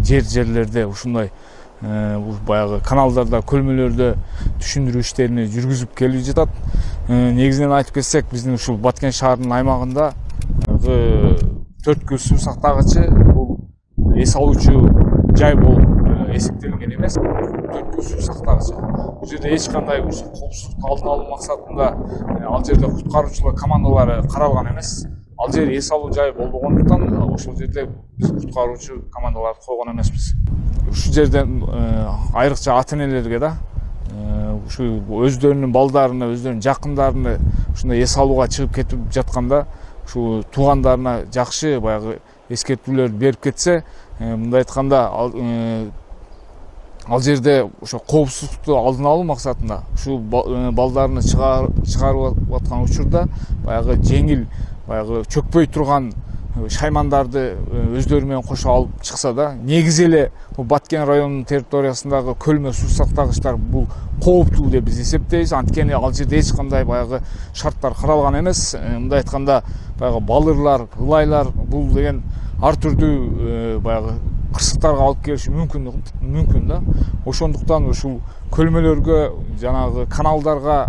жерлерде ушундай баягы каналдарда, көлмөлөрдө түшүндүрүү иштерин жүргүзүп келип жатат. Негизинен айтып кетсек, биздин ушул Баткен шаарынын аймагында 4 суу сактагычы бул эс алуучу жай болуп эсептелинген эмес. 4 суу сактагычы. Бул жерде эч кандай коопсуздукту алдын алуу максатында ал жерде куткаруучулар командалары каралган эмес. Ал жер эс алуу жай болбогондуктан ошол жерде биз куткаруучу командаларды койгон эмеспиз. Ушул жерден айрыкча ата энелерге да ушу өздөрүнүн балдарына, өздөрүнүн жакындарына ушундай эс алууга чыгып кетип жатканда ушу туугандарына жакшы баягы эскертүүлөрдү берип кетсе, мындай айтканда ал жерде ошо коопсуздукту алдын алуу максатында ушул балдарына чыгарып аткан учурда баягы жеңил, баягы чөкпөй турган шаймандарды өздөрү менен кошо алып чыкса да, негизи эле бул Баткен районунун территориясындагы көлмө суу сактагычтар бул кооптуу деп биз эсептейбиз. Анткени ал жерде эч кандай баягы шарттар каралган эмес. Мындай айтканда баягы балырлар, ылайлар бул деген ар түрдүү баягы кырсыктарга алып келиши мүмкүн да. Ошондуктан ушул көлмөлөргө, жанагы каналдарга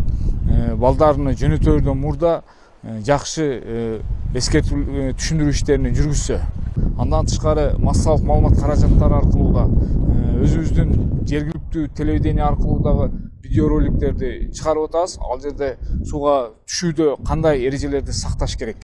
балдарыны жөнөтөрдөн мурда жакшы эскертүү түшүндүрүү иштерин жүргүзсө, андан тышкары массалык маалымат каражаттары аркылуу да өзүбүздүн жергиликтүү телевидение аркылуу дагы видеороликтерди чыгарып атабыз. Ал жерде сууга түшүүдө кандай эрежелерди сакташ керек,